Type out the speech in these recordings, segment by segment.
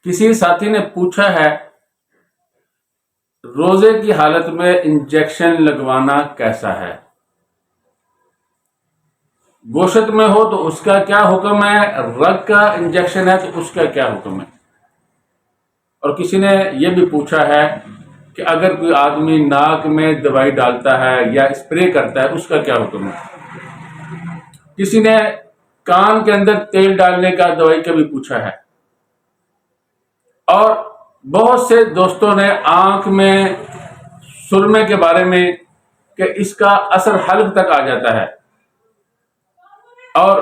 کسی ساتھی نے پوچھا ہے روزے کی حالت میں انجیکشن لگوانا کیسا ہے؟ گوشت میں ہو تو اس کا کیا حکم ہے، رگ کا انجیکشن ہے تو اس کا کیا حکم ہے؟ اور کسی نے یہ بھی پوچھا ہے کہ اگر کوئی آدمی ناک میں دوائی ڈالتا ہے یا اسپرے کرتا ہے اس کا کیا حکم ہے؟ کسی نے کان کے اندر تیل ڈالنے کا دوائی کا بھی پوچھا ہے، اور بہت سے دوستوں نے آنکھ میں سرمے کے بارے میں کہ اس کا اثر حلق تک آ جاتا ہے اور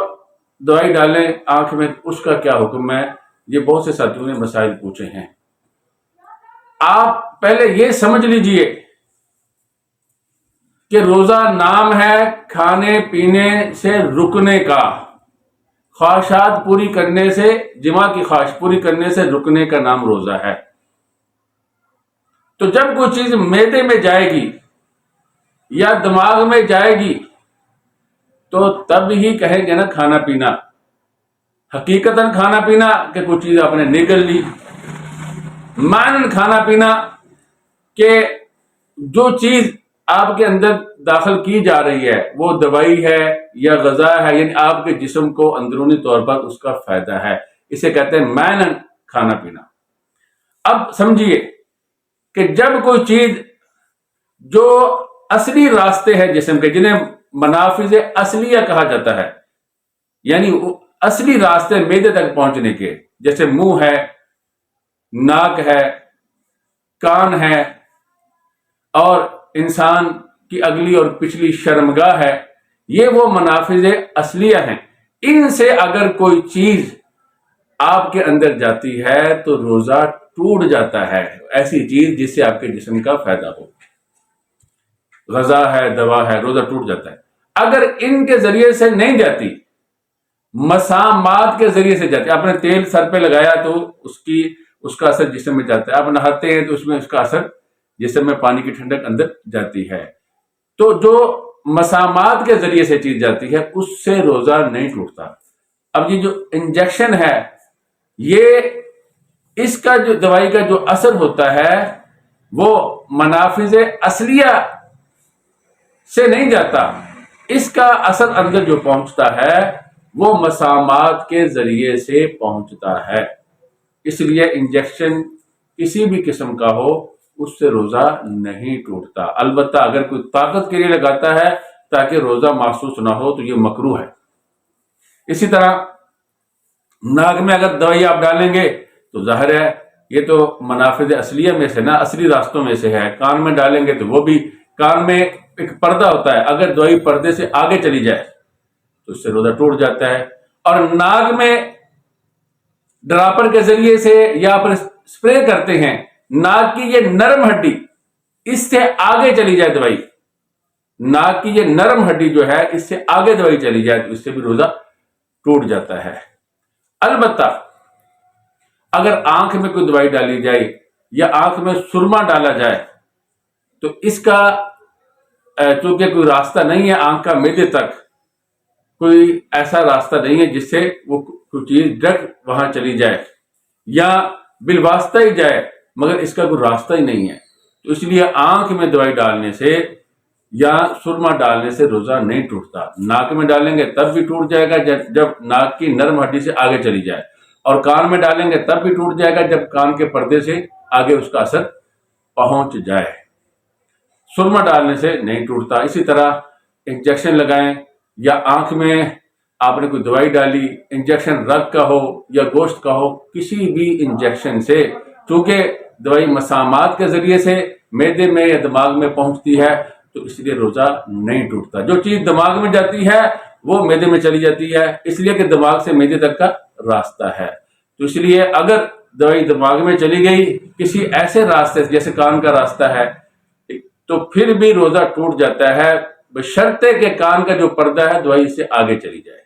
دوائی ڈالیں آنکھ میں، اس کا کیا حکم ہے؟ یہ بہت سے ساتھیوں نے مسائل پوچھے ہیں۔ آپ پہلے یہ سمجھ لیجئے کہ روزہ نام ہے کھانے پینے سے رکنے کا، خواہشات پوری کرنے سے، جماع کی خواہش پوری کرنے سے رکنے کا نام روزہ ہے۔ تو جب کوئی چیز معدے میں جائے گی یا دماغ میں جائے گی تو تب ہی کہیں گے نا کھانا پینا، حقیقتاً کھانا پینا کہ کوئی چیز آپ نے نگل لی، معنی کھانا پینا کہ جو چیز آپ کے اندر داخل کی جا رہی ہے وہ دوائی ہے یا غذا ہے، یعنی آپ کے جسم کو اندرونی طور پر اس کا فائدہ ہے، اسے کہتے ہیں معنی کھانا پینا۔ اب سمجھیے کہ جب کوئی چیز جو اصلی راستے ہیں جسم کے، جنہیں منافذ اصلیہ کہا جاتا ہے، یعنی اصلی راستے معدے تک پہنچنے کے، جیسے منہ ہے، ناک ہے، کان ہے، اور انسان کی اگلی اور پچھلی شرمگاہ ہے، یہ وہ منافذ اصلیہ ہیں۔ ان سے اگر کوئی چیز آپ کے اندر جاتی ہے تو روزہ ٹوٹ جاتا ہے، ایسی چیز جس سے آپ کے جسم کا فائدہ ہو، غذا ہے، دوا ہے، روزہ ٹوٹ جاتا ہے۔ اگر ان کے ذریعے سے نہیں جاتی، مسامات کے ذریعے سے جاتی، آپ نے تیل سر پہ لگایا تو اس کا اثر جسم میں جاتا ہے، آپ نہاتے ہیں تو اس میں اس کا اثر جسم میں پانی کی ٹھنڈک اندر جاتی ہے، تو جو مسامات کے ذریعے سے چیز جاتی ہے اس سے روزہ نہیں ٹوٹتا۔ اب یہ جو انجیکشن ہے، یہ اس کا جو دوائی کا جو اثر ہوتا ہے وہ منافذ اصلیہ سے نہیں جاتا، اس کا اثر اندر جو پہنچتا ہے وہ مسامات کے ذریعے سے پہنچتا ہے۔ اس لیے انجیکشن کسی بھی قسم کا ہو اس سے روزہ نہیں ٹوٹتا، البتہ اگر کوئی طاقت کے لیے لگاتا ہے تاکہ روزہ محسوس نہ ہو تو یہ مکروہ ہے۔ اسی طرح ناک میں اگر دوائی آپ ڈالیں گے تو ظاہر ہے یہ تو منافذ اصلیہ میں سے نا، اصلی راستوں میں سے ہے۔ کان میں ڈالیں گے تو وہ بھی، کان میں ایک پردہ ہوتا ہے، اگر دوائی پردے سے آگے چلی جائے تو اس سے روزہ ٹوٹ جاتا ہے۔ اور ناک میں ڈراپر کے ذریعے سے یا آپ اسپرے کرتے ہیں، ناک کی یہ نرم ہڈی، اس سے آگے چلی جائے دوائی، ناک کی یہ نرم ہڈی جو ہے اس سے آگے دوائی چلی جائے تو اس سے بھی روزہ ٹوٹ جاتا ہے۔ البتہ اگر آنکھ میں کوئی دوائی ڈالی جائے یا آنکھ میں سرما ڈالا جائے تو اس کا چونکہ کوئی راستہ نہیں ہے آنکھ کا معدے تک، کوئی ایسا راستہ نہیں ہے جس سے وہ کوئی چیز ڈائریکٹ وہاں چلی جائے یا بالواسطہ ہی جائے، مگر اس کا کوئی راستہ ہی نہیں ہے، تو اس لیے آنکھ میں دوائی ڈالنے سے یا سرما ڈالنے سے روزہ نہیں ٹوٹتا۔ ناک میں ڈالیں گے تب بھی ٹوٹ جائے گا جب ناک کی نرم ہڈی سے آگے چلی جائے، اور کان میں ڈالیں گے تب بھی ٹوٹ جائے گا جب کان کے پردے سے آگے اس کا اثر پہنچ جائے، سرما ڈالنے سے نہیں ٹوٹتا۔ اسی طرح انجیکشن لگائیں یا آنکھ میں آپ نے کوئی دوائی ڈالی، انجیکشن رگ کا ہو یا گوشت کا ہو، کسی بھی انجیکشن سے، چونکہ دوائی مسامات کے ذریعے سے معدے میں یا دماغ میں پہنچتی ہے تو اس لیے روزہ نہیں ٹوٹتا۔ جو چیز دماغ میں جاتی ہے وہ معدے میں چلی جاتی ہے، اس لیے کہ دماغ سے معدے تک کا راستہ ہے، تو اس لیے اگر دوائی دماغ میں چلی گئی کسی ایسے راستے سے جیسے کان کا راستہ ہے تو پھر بھی روزہ ٹوٹ جاتا ہے، بشرطے کہ کان کا جو پردہ ہے دوائی سے آگے چلی جائے۔